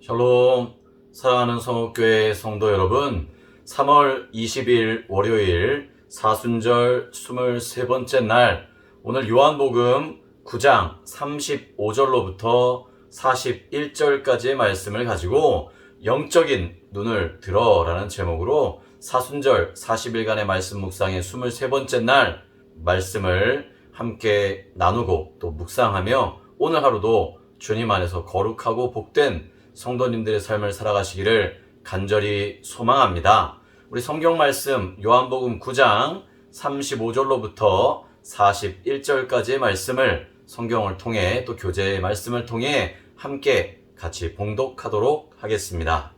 샬롬, 사랑하는 성옥교회 성도 여러분, 3월 20일 월요일 사순절 23번째 날, 오늘 요한복음 9장 35절로부터 41절까지의 말씀을 가지고 영적인 눈을 들어라는 제목으로 사순절 40일간의 말씀 묵상의 23번째 날 말씀을 함께 나누고 또 묵상하며 오늘 하루도 주님 안에서 거룩하고 복된 성도님들의 삶을 살아가시기를 간절히 소망합니다. 우리 성경 말씀 요한복음 9장 35절로부터 41절까지의 말씀을 성경을 통해 또 교재의 말씀을 통해 함께 같이 봉독하도록 하겠습니다.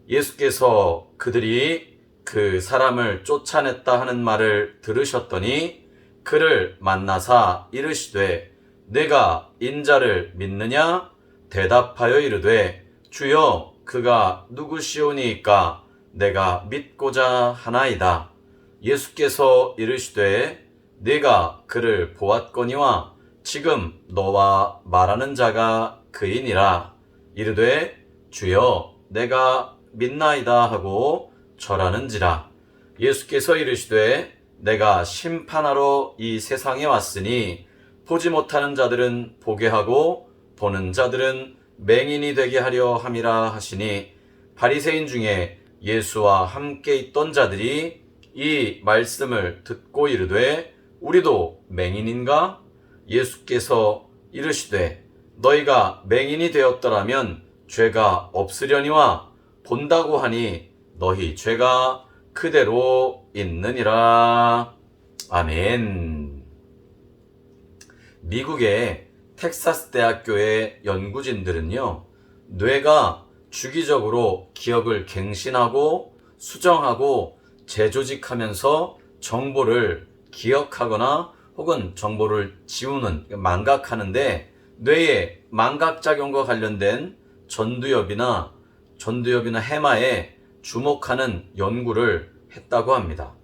예수께서 그들이 그 사람을 쫓아냈다 하는 말을 들으셨더니 그를 만나사 이르시되 내가 인자를 믿느냐? 대답하여 이르되 주여 그가 누구시오니이까 내가 믿고자 하나이다. 예수께서 이르시되 네가 그를 보았거니와 지금 너와 말하는 자가 그이니라. 이르되 주여 내가 믿나이다 하고 절하는지라. 예수께서 이르시되 내가 심판하러 이 세상에 왔으니 보지 못하는 자들은 보게 하고 보는 자들은 맹인이 되게 하려 함이라 하시니 바리새인 중에 예수와 함께 있던 자들이 이 말씀을 듣고 이르되 우리도 맹인인가? 예수께서 이르시되 너희가 맹인이 되었더라면 죄가 없으려니와 본다고 하니 너희 죄가 그대로 있느니라. 아멘. 미국의 텍사스 대학교의 연구진들은요, 뇌가 주기적으로 기억을 갱신하고 수정하고 재조직하면서 정보를 기억하거나 혹은 정보를 지우는, 망각하는데 뇌의 망각작용과 관련된 전두엽이나 해마에 주목하는 연구를 했다고 합니다.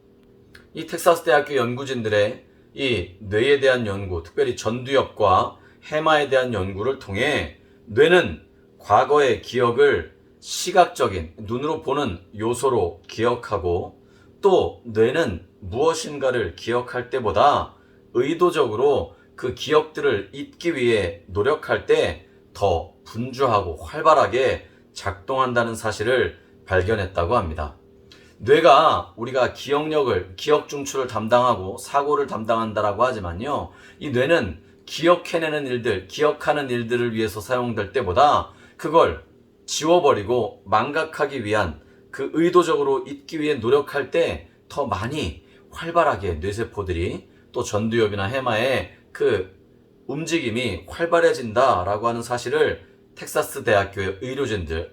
이 텍사스 대학교 연구진들의 이 뇌에 대한 연구, 특별히 전두엽과 해마에 대한 연구를 통해 뇌는 과거의 기억을 시각적인 눈으로 보는 요소로 기억하고 또 뇌는 무엇인가를 기억할 때보다 의도적으로 그 기억들을 잊기 위해 노력할 때 더 분주하고 활발하게 작동한다는 사실을 발견했다고 합니다. 뇌가 우리가 기억 중추를 담당하고 사고를 담당한다라고 하지만요, 이 뇌는 기억해내는 일들, 기억하는 일들을 위해서 사용될 때보다 그걸 지워버리고 망각하기 위한 그 의도적으로 잊기 위해 노력할 때 더 많이 활발하게 뇌세포들이 또 전두엽이나 해마의 그 움직임이 활발해진다라고 하는 사실을 텍사스 대학교의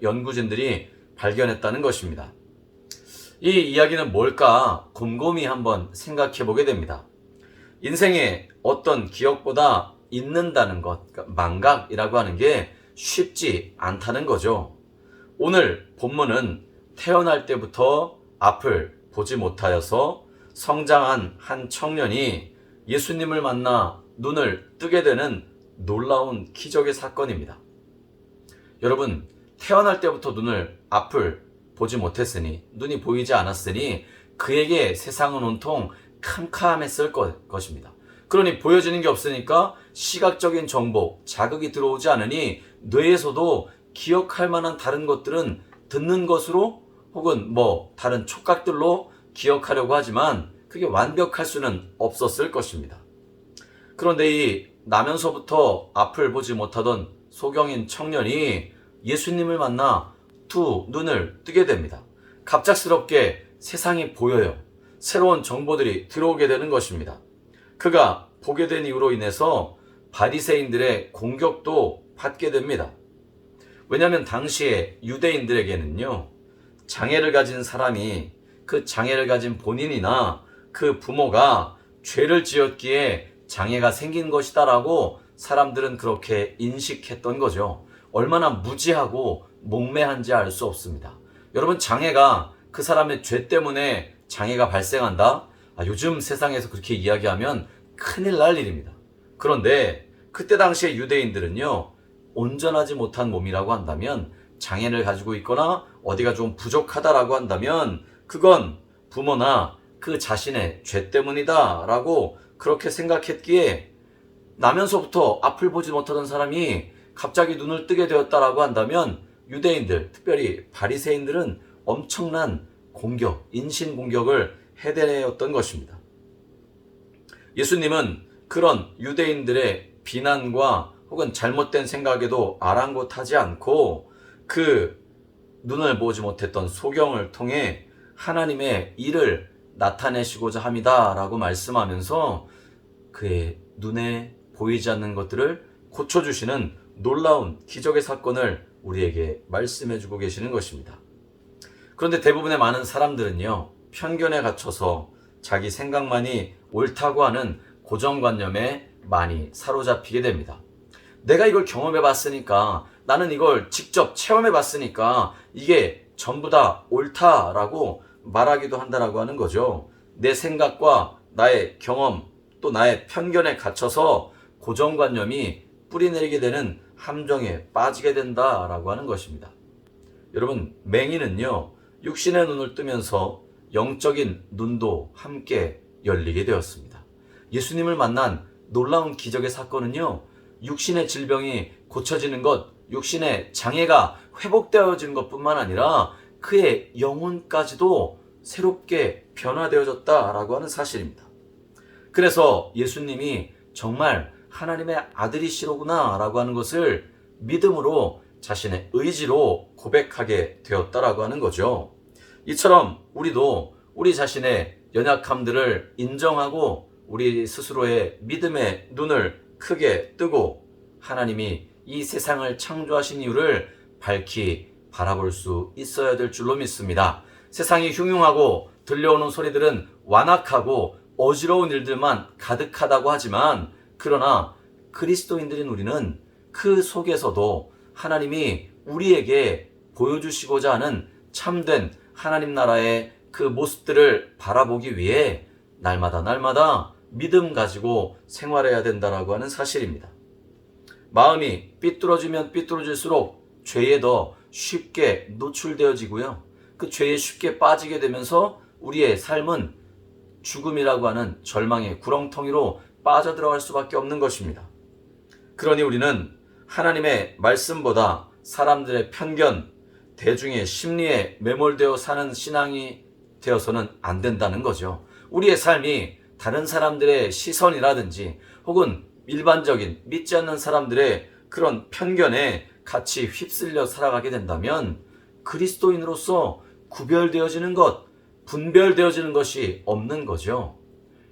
연구진들이 발견했다는 것입니다. 이 이야기는 뭘까 곰곰이 한번 생각해 보게 됩니다. 인생에 어떤 기억보다 잊는다는 것, 그러니까 망각이라고 하는 게 쉽지 않다는 거죠. 오늘 본문은 태어날 때부터 앞을 보지 못하여서 성장한 한 청년이 예수님을 만나 눈을 뜨게 되는 놀라운 기적의 사건입니다. 여러분, 태어날 때부터 앞을 보지 못했으니, 눈이 보이지 않았으니 그에게 세상은 온통 캄캄했을 것입니다. 그러니 보여지는 게 없으니까 시각적인 정보, 자극이 들어오지 않으니 뇌에서도 기억할 만한 다른 것들은 듣는 것으로 혹은 다른 촉각들로 기억하려고 하지만 그게 완벽할 수는 없었을 것입니다. 그런데 이 나면서부터 앞을 보지 못하던 소경인 청년이 예수님을 만나 두 눈을 뜨게 됩니다. 갑작스럽게 세상이 보여요. 새로운 정보들이 들어오게 되는 것입니다. 그가 보게 된 이유로 인해서 바리새인들의 공격도 받게 됩니다. 왜냐하면 당시에 유대인들에게는요, 장애를 가진 사람이 그 장애를 가진 본인이나 그 부모가 죄를 지었기에 장애가 생긴 것이다라고 사람들은 그렇게 인식했던 거죠. 얼마나 무지하고 목매한지 알 수 없습니다. 여러분, 장애가 그 사람의 죄 때문에 장애가 발생한다? 요즘 세상에서 그렇게 이야기하면 큰일 날 일입니다. 그런데 그때 당시에 유대인들은요, 온전하지 못한 몸이라고 한다면, 장애를 가지고 있거나 어디가 좀 부족하다라고 한다면 그건 부모나 그 자신의 죄 때문이다 라고 그렇게 생각했기에, 나면서부터 앞을 보지 못하던 사람이 갑자기 눈을 뜨게 되었다라고 한다면 유대인들, 특별히 바리새인들은 엄청난 공격, 인신 공격을 해대었던 것입니다. 예수님은 그런 유대인들의 비난과 혹은 잘못된 생각에도 아랑곳하지 않고 그 눈을 보지 못했던 소경을 통해 하나님의 일을 나타내시고자 합니다 라고 말씀하면서 그의 눈에 보이지 않는 것들을 고쳐주시는 놀라운 기적의 사건을 우리에게 말씀해주고 계시는 것입니다. 그런데 대부분의 많은 사람들은요, 편견에 갇혀서 자기 생각만이 옳다고 하는 고정관념에 많이 사로잡히게 됩니다. 내가 이걸 경험해 봤으니까, 나는 이걸 직접 체험해 봤으니까 이게 전부 다 옳다라고 말하기도 한다라고 하는 거죠. 내 생각과 나의 경험 또 나의 편견에 갇혀서 고정관념이 뿌리내리게 되는 함정에 빠지게 된다라고 하는 것입니다. 여러분, 맹인은요, 육신의 눈을 뜨면서 영적인 눈도 함께 열리게 되었습니다. 예수님을 만난 놀라운 기적의 사건은요, 육신의 질병이 고쳐지는 것, 육신의 장애가 회복되어지는 것뿐만 아니라 그의 영혼까지도 새롭게 변화되어졌다라고 하는 사실입니다. 그래서 예수님이 정말 하나님의 아들이시로구나 라고 하는 것을 믿음으로 자신의 의지로 고백하게 되었다라고 하는 거죠. 이처럼 우리도 우리 자신의 연약함들을 인정하고 우리 스스로의 믿음의 눈을 크게 뜨고 하나님이 이 세상을 창조하신 이유를 밝히 바라볼 수 있어야 될 줄로 믿습니다. 세상이 흉흉하고 들려오는 소리들은 완악하고 어지러운 일들만 가득하다고 하지만, 그러나 그리스도인들인 우리는 그 속에서도 하나님이 우리에게 보여주시고자 하는 참된 하나님 나라의 그 모습들을 바라보기 위해 날마다 믿음 가지고 생활해야 된다라고 하는 사실입니다. 마음이 삐뚤어지면 삐뚤어질수록 죄에 더 쉽게 노출되어지고요, 그 죄에 쉽게 빠지게 되면서 우리의 삶은 죽음이라고 하는 절망의 구렁텅이로 빠져들어갈 수밖에 없는 것입니다. 그러니 우리는 하나님의 말씀보다 사람들의 편견, 대중의 심리에 매몰되어 사는 신앙이 되어서는 안 된다는 거죠. 우리의 삶이 다른 사람들의 시선이라든지 혹은 일반적인 믿지 않는 사람들의 그런 편견에 같이 휩쓸려 살아가게 된다면 그리스도인으로서 구별되어지는 것, 분별되어지는 것이 없는 거죠.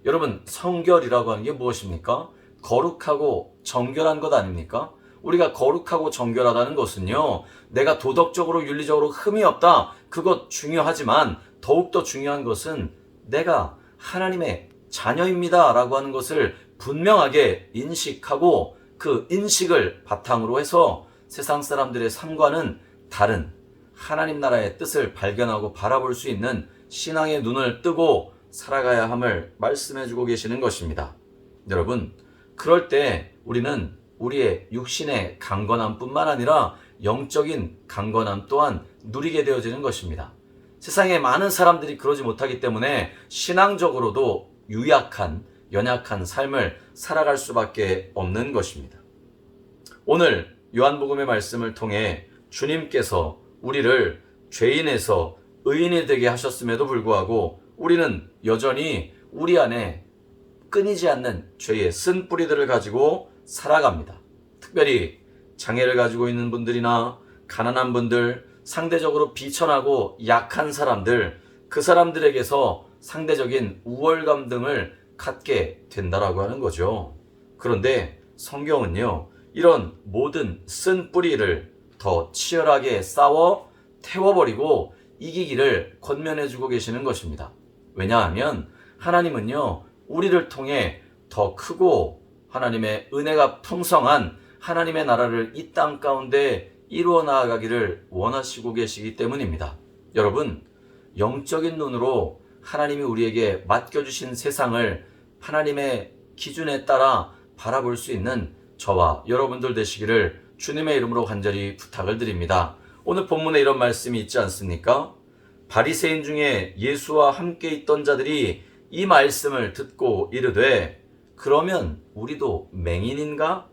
여러분, 성결이라고 하는 게 무엇입니까? 거룩하고 정결한 것 아닙니까? 우리가 거룩하고 정결하다는 것은요, 내가 도덕적으로 윤리적으로 흠이 없다, 그것 중요하지만 더욱더 중요한 것은 내가 하나님의 자녀입니다 라고 하는 것을 분명하게 인식하고 그 인식을 바탕으로 해서 세상 사람들의 삶과는 다른 하나님 나라의 뜻을 발견하고 바라볼 수 있는 신앙의 눈을 뜨고 살아가야 함을 말씀해주고 계시는 것입니다. 여러분, 그럴 때 우리는 우리의 육신의 강건함뿐만 아니라 영적인 강건함 또한 누리게 되어지는 것입니다. 세상에 많은 사람들이 그러지 못하기 때문에 신앙적으로도 유약한, 연약한 삶을 살아갈 수밖에 없는 것입니다. 오늘 요한복음의 말씀을 통해 주님께서 우리를 죄인에서 의인이 되게 하셨음에도 불구하고 우리는 여전히 우리 안에 끊이지 않는 죄의 쓴뿌리들을 가지고 살아갑니다. 특별히 장애를 가지고 있는 분들이나 가난한 분들, 상대적으로 비천하고 약한 사람들, 그 사람들에게서 상대적인 우월감 등을 갖게 된다라고 하는 거죠. 그런데 성경은요, 이런 모든 쓴뿌리를 더 치열하게 싸워 태워버리고 이기기를 권면해주고 계시는 것입니다. 왜냐하면 하나님은요, 우리를 통해 더 크고 하나님의 은혜가 풍성한 하나님의 나라를 이 땅 가운데 이루어 나아가기를 원하시고 계시기 때문입니다. 여러분, 영적인 눈으로 하나님이 우리에게 맡겨주신 세상을 하나님의 기준에 따라 바라볼 수 있는 저와 여러분들 되시기를 주님의 이름으로 간절히 부탁을 드립니다. 오늘 본문에 이런 말씀이 있지 않습니까? 바리새인 중에 예수와 함께 있던 자들이 이 말씀을 듣고 이르되 그러면 우리도 맹인인가?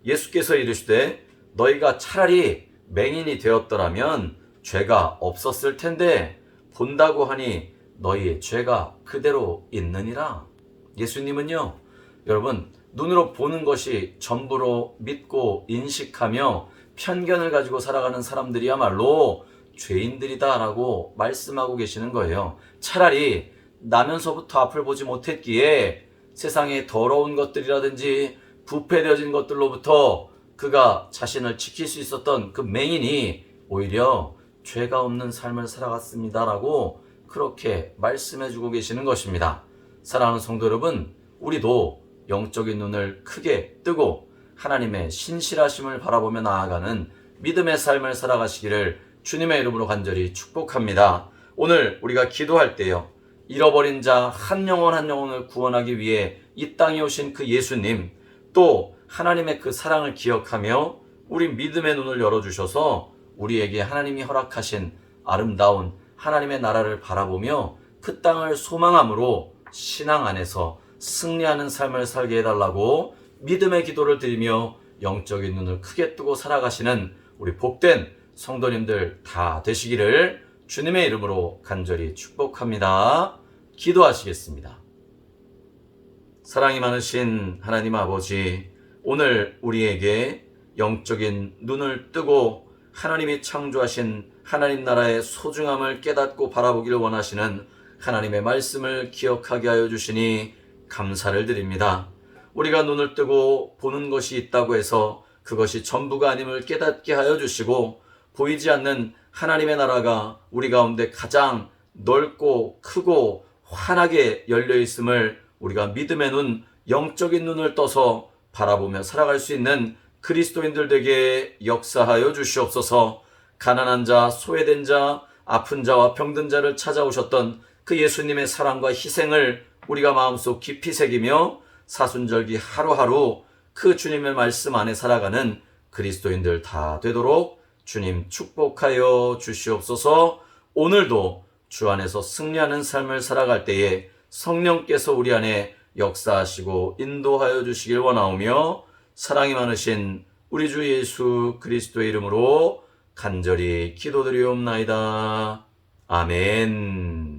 예수께서 이르시되 너희가 차라리 맹인이 되었더라면 죄가 없었을 텐데 본다고 하니 너희의 죄가 그대로 있느니라. 예수님은요, 여러분, 눈으로 보는 것이 전부로 믿고 인식하며 편견을 가지고 살아가는 사람들이야말로 죄인들이다라고 말씀하고 계시는 거예요. 차라리 나면서부터 앞을 보지 못했기에 세상의 더러운 것들이라든지 부패되어진 것들로부터 그가 자신을 지킬 수 있었던 그 맹인이 오히려 죄가 없는 삶을 살아갔습니다라고 그렇게 말씀해주고 계시는 것입니다. 사랑하는 성도 여러분, 우리도 영적인 눈을 크게 뜨고 하나님의 신실하심을 바라보며 나아가는 믿음의 삶을 살아가시기를 주님의 이름으로 간절히 축복합니다. 오늘 우리가 기도할 때요, 잃어버린 자 한 영혼 한 영혼을 구원하기 위해 이 땅에 오신 그 예수님, 또 하나님의 그 사랑을 기억하며 우리 믿음의 눈을 열어주셔서 우리에게 하나님이 허락하신 아름다운 하나님의 나라를 바라보며 그 땅을 소망함으로 신앙 안에서 승리하는 삶을 살게 해달라고 믿음의 기도를 드리며 영적인 눈을 크게 뜨고 살아가시는 우리 복된 성도님들 다 되시기를 주님의 이름으로 간절히 축복합니다. 기도하시겠습니다. 사랑이 많으신 하나님 아버지, 오늘 우리에게 영적인 눈을 뜨고 하나님이 창조하신 하나님 나라의 소중함을 깨닫고 바라보기를 원하시는 하나님의 말씀을 기억하게 하여 주시니 감사를 드립니다. 우리가 눈을 뜨고 보는 것이 있다고 해서 그것이 전부가 아님을 깨닫게 하여 주시고 보이지 않는 하나님의 나라가 우리 가운데 가장 넓고 크고 환하게 열려 있음을 우리가 믿음의 눈, 영적인 눈을 떠서 바라보며 살아갈 수 있는 그리스도인들 되게 역사하여 주시옵소서. 가난한 자, 소외된 자, 아픈 자와 병든 자를 찾아오셨던 그 예수님의 사랑과 희생을 우리가 마음속 깊이 새기며 사순절기 하루하루 그 주님의 말씀 안에 살아가는 그리스도인들 다 되도록 주님 축복하여 주시옵소서. 오늘도 주 안에서 승리하는 삶을 살아갈 때에 성령께서 우리 안에 역사하시고 인도하여 주시길 원하오며 사랑이 많으신 우리 주 예수 그리스도의 이름으로 간절히 기도드리옵나이다. 아멘.